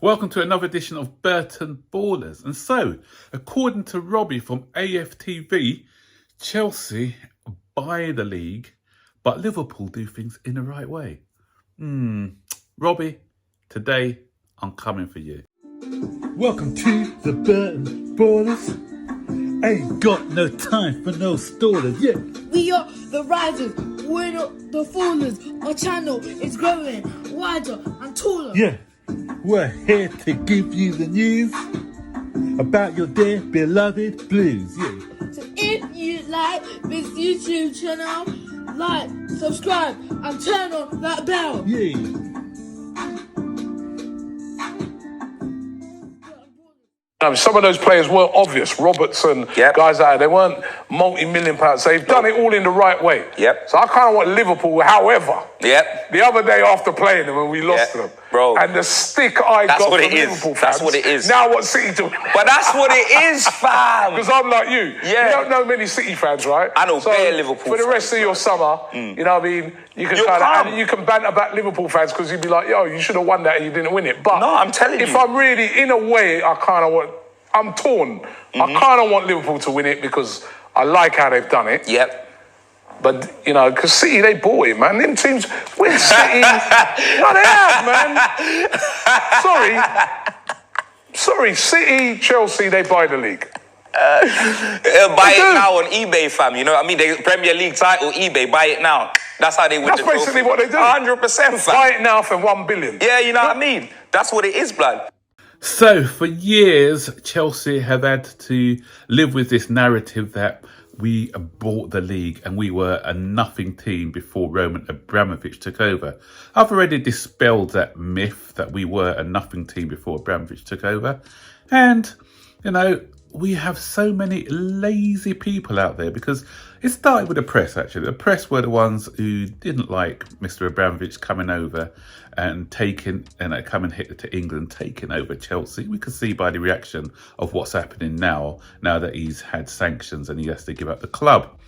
Welcome to another edition of Burton Ballers. And so, according to Robbie from Aftv, Chelsea buy the league, but Liverpool do things in the right way. Robbie, today I'm coming for you. Welcome to the Burton Ballers. Ain't got no time for no stallers, yeah. We are the risers, we're not the fallers. Our channel is growing wider and taller. Yeah, we're here to give you the news about your dear beloved Blues, yeah. So if you like this YouTube channel, like, subscribe and turn on that bell. Yeah. Some of those players were obvious. Robertson, guys like that, they weren't multi-million pounds. They've done it all in the right way. Yep. So I kind of want Liverpool, however. Yep. The other day after playing them and we lost to them. Bro. And the stick I got from Liverpool fans. That's what it is. Now what City do? But that's what it is, fam. Because I'm like you. Yeah. You don't know many City fans, right? I know bare Liverpool for the rest of your summer, you know what I mean? You can you can banter about Liverpool fans because you'd be like, yo, you should have won that and you didn't win it. But no, I'm telling you. If I'm really, in a way, I'm torn. I kind of want Liverpool to win it because I like how they've done it. Yep. But, you know, because City, they bought it, man. Them teams win City. No, they have, man. Sorry, City, Chelsea, they buy the league. Buy it now on eBay, fam. You know what I mean? The Premier League title, eBay, buy it now. That's how they win the trophy. That's basically what they do. 100%, fam. Buy it now for $1 billion. Yeah, you know what I mean? That's what it is, blood. So, for years, Chelsea have had to live with this narrative that we bought the league and we were a nothing team before Roman Abramovich took over. I've already dispelled that myth that we were a nothing team before Abramovich took over. And, you know, we have so many lazy people out there because it started with the press, actually. The press were the ones who didn't like Mr. Abramovich coming over and coming to England, taking over Chelsea. We could see by the reaction of what's happening now that he's had sanctions and he has to give up the club.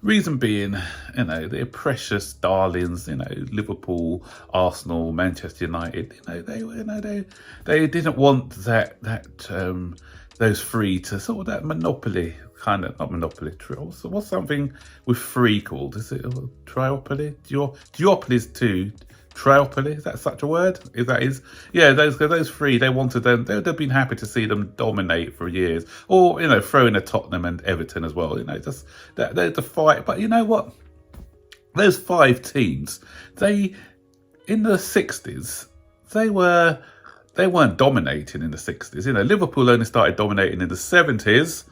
Reason being, you know, they're precious darlings, you know, Liverpool, Arsenal, Manchester United, they didn't want those three to sort of that monopoly, kind of, not monopoly, what's something with three called? Is it a triopoly? Duopoly is two. Triopoly, is that such a word? Those three, they wanted them, they'd have been happy to see them dominate for years. Or, you know, throw in a Tottenham and Everton as well, you know, just they're the fight. But you know what? Those five teams, in the 60s, they weren't dominating in the 60s. You know, Liverpool only started dominating in the 70s.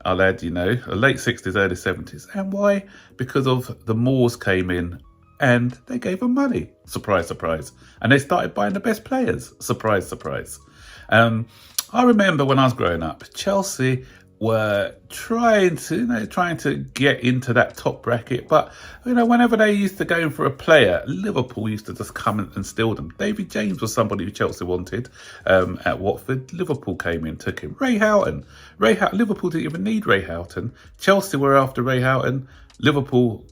I'll add, you know, late 60s, early 70s. And why? Because of the Moors came in and they gave them money. Surprise, surprise. And they started buying the best players. Surprise, surprise. I remember when I was growing up, Chelsea were trying to get into that top bracket. But, you know, whenever they used to go in for a player, Liverpool used to just come and steal them. David James was somebody who Chelsea wanted at Watford. Liverpool came in, took him. Ray Houghton. Liverpool didn't even need Ray Houghton. Chelsea were after Ray Houghton. Liverpool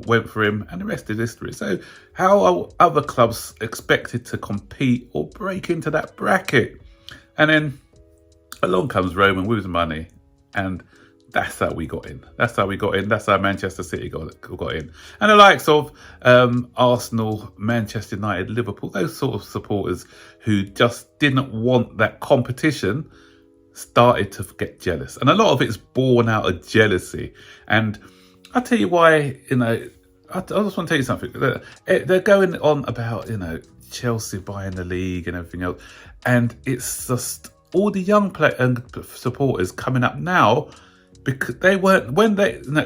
went for him, and the rest is history. So how are other clubs expected to compete or break into that bracket? And then along comes Roman with his money, and that's how we got in. That's how Manchester City got in. And the likes of Arsenal, Manchester United, Liverpool, those sort of supporters who just didn't want that competition started to get jealous. And a lot of it's born out of jealousy. And I'll tell you why, you know, I just want to tell you something. They're going on about, you know, Chelsea buying the league and everything else. And it's just all the young supporters coming up now, because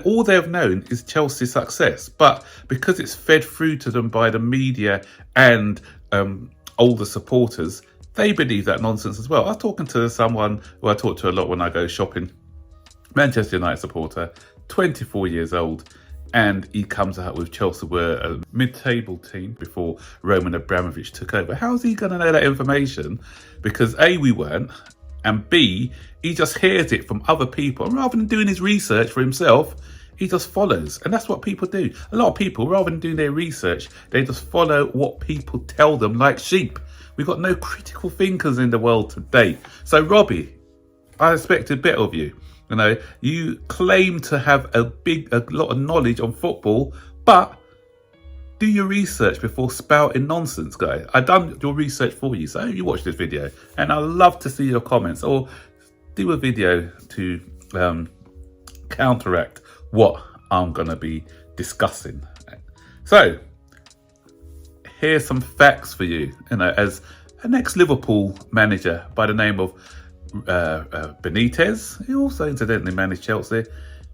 all they've known is Chelsea's success. But because it's fed through to them by the media and older supporters, they believe that nonsense as well. I was talking to someone who I talk to a lot when I go shopping, Manchester United supporter, 24 years old, and he comes out with Chelsea were a mid-table team before Roman Abramovich took over. How's he going to know that information? Because A, we weren't, and B, he just hears it from other people. And rather than doing his research for himself, he just follows. And that's what people do. A lot of people, rather than doing their research, they just follow what people tell them like sheep. We've got no critical thinkers in the world today. So, Robbie, I expected a bit of you. You know, you claim to have a lot of knowledge on football, but do your research before spouting nonsense, guy. I've done your research for you, so you watch this video, and I'd love to see your comments, or do a video to counteract what I'm going to be discussing. So, here's some facts for you. You know, as an ex-Liverpool manager by the name of Benitez, he also incidentally managed Chelsea.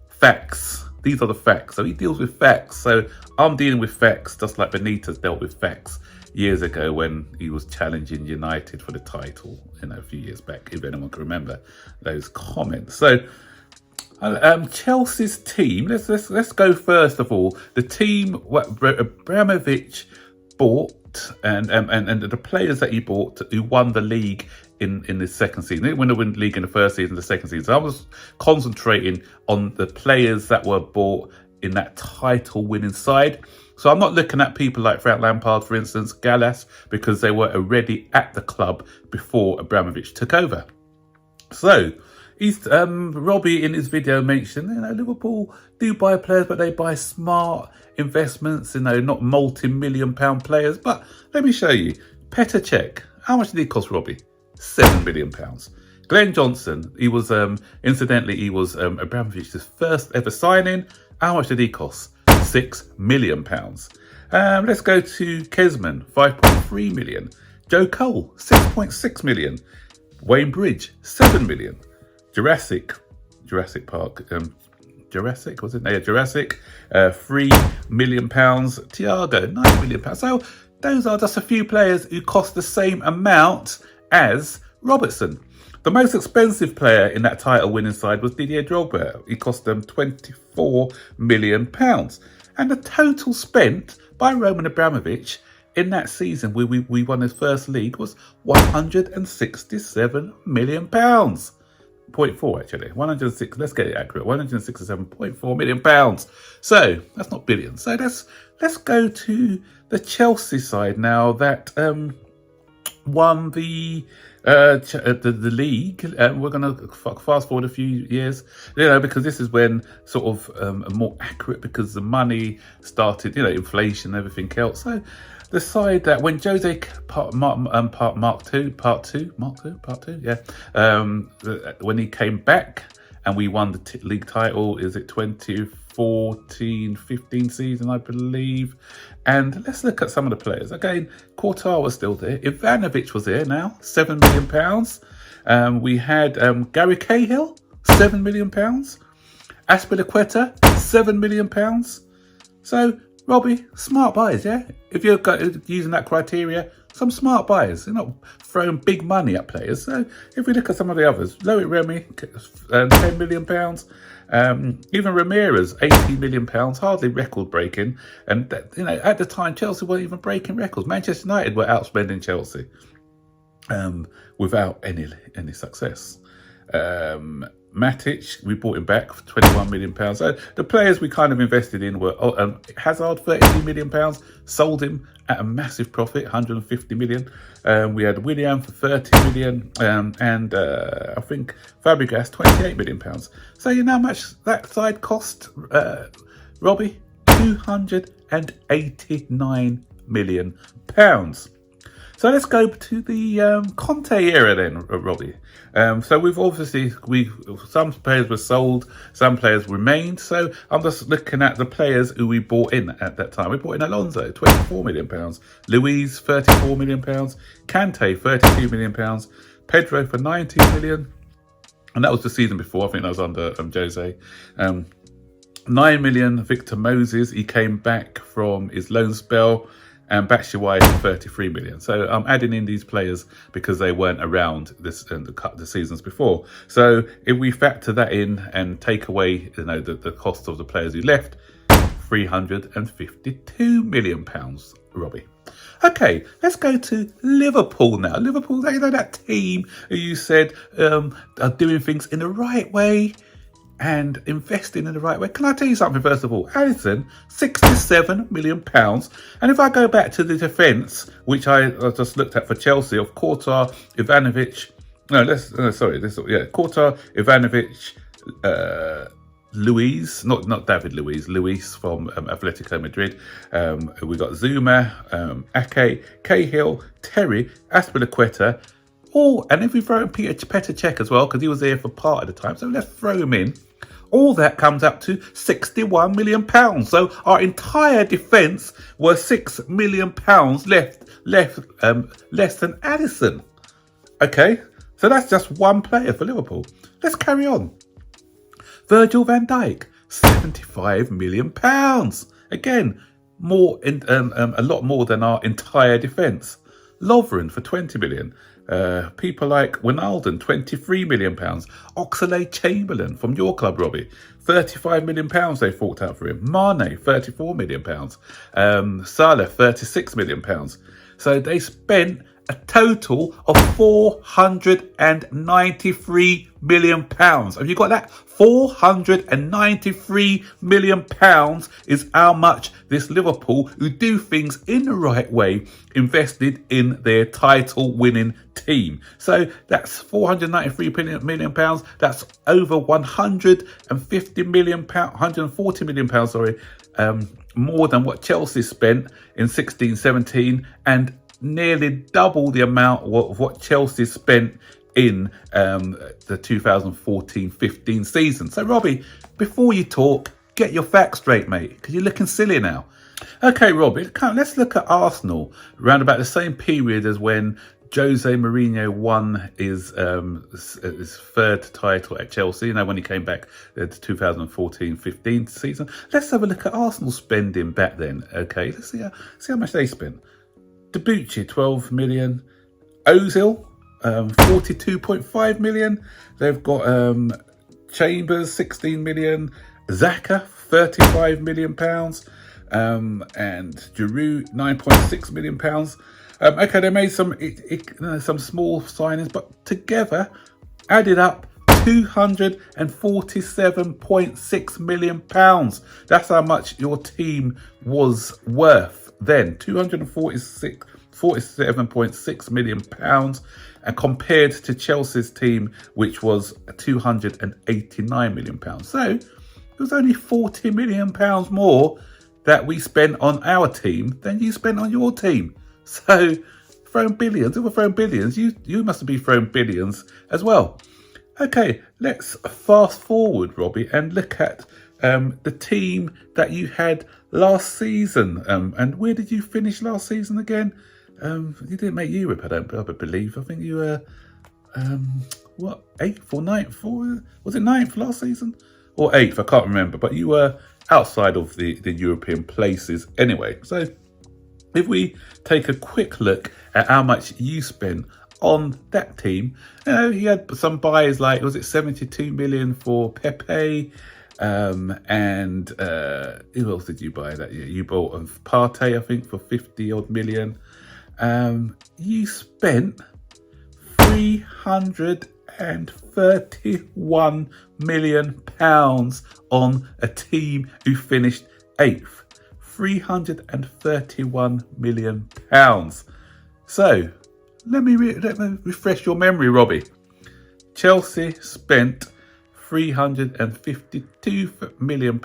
Facts. These are the facts. So he deals with facts. So I'm dealing with facts, just like Benitez dealt with facts years ago when he was challenging United for the title, you know, a few years back, if anyone can remember those comments. So Chelsea's team, let's go first of all. The team what Abramovic bought and the players that he bought who won the league in the second season. They didn't win the league in the first season, the second season. So I was concentrating on the players that were bought in that title winning side. So I'm not looking at people like Frank Lampard, for instance, Gallas, because they were already at the club before Abramovich took over. So he's Robbie in his video mentioned, you know, Liverpool do buy players, but they buy smart investments, you know, not multi-million-pound players. But let me show you. Petr Cech, how much did he cost, Robbie? £7 million. Glenn Johnson, he was incidentally he was Abramovich's first ever signing. How much did he cost? £6 million. Let's go to Kesman, 5.3 million. Joe Cole, 6.6 million. Wayne Bridge, 7 million. Jurassic Park, Jurassic, was it? No, yeah, Jurassic, £3 million. Thiago, £9 million. So those are just a few players who cost the same amount as Robertson. The most expensive player in that title-winning side was Didier Drogba. He cost them £24 million. And the total spent by Roman Abramovich in that season where we won his first league was £167 million. 0.4 actually, 106. Let's get it accurate. £167.4 million. So that's not billions. So let's go to the Chelsea side now that won the league. We're going to fast forward a few years, you know, because this is when sort of more accurate, because the money started, you know, inflation and everything else. So the side that when Jose when he came back and we won the league title, is it 2014-15 season, I believe. And let's look at some of the players. Again, Courtois was still there. Ivanovic was there now, £7 million. We had Gary Cahill, £7 million. Azpilicueta, £7 million. So, Robbie, smart buys, yeah? If you're using that criteria, some smart buys. You're not throwing big money at players. So, if we look at some of the others, Loic Remy, £10 million. Even Ramirez, £80 million, hardly record breaking. And you know, at the time, Chelsea weren't even breaking records. Manchester United were outspending Chelsea without any success. Matic, we bought him back for £21 million. So the players we kind of invested in were Hazard, £32 million, sold him at a massive profit, £150 million. We had Willian for £30 million, and I think Fabregas, £28 million. So you know how much that side cost, Robbie? £289 million. So let's go to the Conte era then, Robbie. So we've obviously, some players were sold, some players remained. So I'm just looking at the players who we bought in at that time. We bought in Alonso, £24 million. Luiz, £34 million. Kante, £32 million. Pedro for £19 million. And that was the season before. I think that was under Jose. £9 million, Victor Moses. He came back from his loan spell. And Batshuayi for £33 million. So I'm adding in these players because they weren't around the seasons before. So if we factor that in and take away, you know, the cost of the players who left, £352 million, Robbie. Okay, let's go to Liverpool now. Liverpool, you know, that team who you said are doing things in the right way. and investing in the right way. Can I tell you something first of all? Alisson, £67 million. And if I go back to the defence, which I just looked at for Chelsea, of Kortar, Ivanovic, Kortar, Ivanovic, Luis, not David Luis from Atletico Madrid. We got Zuma, Ake, Cahill, Terry, Azpilicueta, and if we throw in Petr Cech as well, because he was there for part of the time, so let's throw him in. All that comes up to £61 million. So our entire defence was £6 million less than Alisson. Okay, so that's just one player for Liverpool. Let's carry on. Virgil van Dijk, £75 million. Again, a lot more than our entire defence. Lovren for £20 million. People like Wijnaldum, £23 million. Oxlade-Chamberlain from your club, Robbie, £35 million they forked out for him. Mane, £34 million. Salah, £36 million. So they spent a total of £493 million. Have you got that? £493 million is how much this Liverpool, who do things in the right way, invested in their title-winning team. So that's £493 million. That's over £140 million, more than what Chelsea spent in 16-17, and nearly double the amount of what Chelsea spent in the 2014-15 season. So, Robbie, before you talk, get your facts straight, mate, because you're looking silly now. Okay, Robbie, let's look at Arsenal around about the same period as when Jose Mourinho won his third title at Chelsea, when he came back the 2014-15 season. Let's have a look at Arsenal spending back then. Okay, let's see how much they spent. Debuchy, 12 million. Ozil, 42.5 million. They've got Chambers, 16 million. Xhaka, 35 million pounds. And Giroud, 9.6 million pounds. Okay, they made some small signings, but together added up £247.6 million. That's how much your team was worth then, £247.6 million, and compared to Chelsea's team, which was £289 million. So it was only £40 million more that we spent on our team than you spent on your team. So throwing billions, if we're throwing billions, you must be throwing billions as well. Okay, let's fast forward, Robbie, and look at the team that you had last season. And where did you finish last season again? You didn't make Europe, I believe. I think you were, 8th or 9th? Was it 9th last season? Or 8th, I can't remember. But you were outside of the European places anyway. So if we take a quick look at how much you spent on that team, he had some buys like, was it 72 million for Pepe? And who else did you buy that year? You bought Partey, I think, for 50 odd million. You spent £331 million on a team who finished 8th. £331 million. So let me refresh your memory, Robbie. Chelsea spent £352 million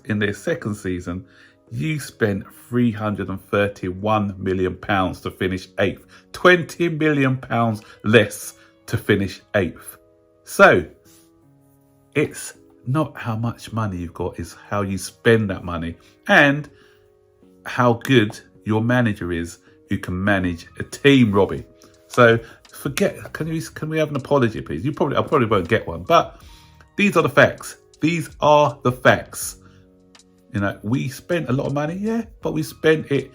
in their second season. You spent £331 million to finish 8th. £20 million less to finish 8th. So it's not how much money you've got, it's how you spend that money and how good your manager is who can manage a team, Robbie. So can we have an apology, please? I probably won't get one, but these are the facts. These are the facts. We spent a lot of money, yeah, but we spent it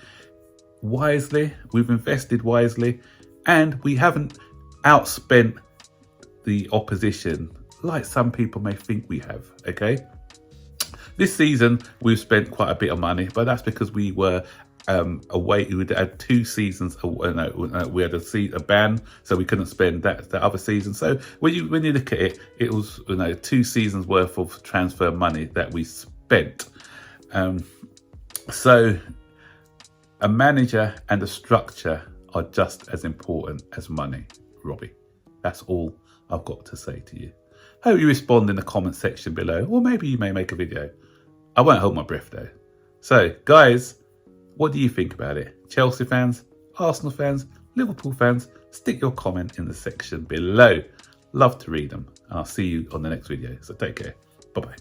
wisely. We've invested wisely, and we haven't outspent the opposition like some people may think we have, okay? This season, we've spent quite a bit of money, but that's because we were away. We would have 2 seasons. We had a ban, so we couldn't spend that other season. So when you look at it, it was 2 seasons worth of transfer money that we spent. So a manager and a structure are just as important as money, Robbie. That's all I've got to say to you. Hope you respond in the comment section below, or maybe you may make a video. I won't hold my breath though. So guys, what do you think about it? Chelsea fans, Arsenal fans, Liverpool fans, stick your comment in the section below. Love to read them. I'll see you on the next video. So take care. Bye-bye.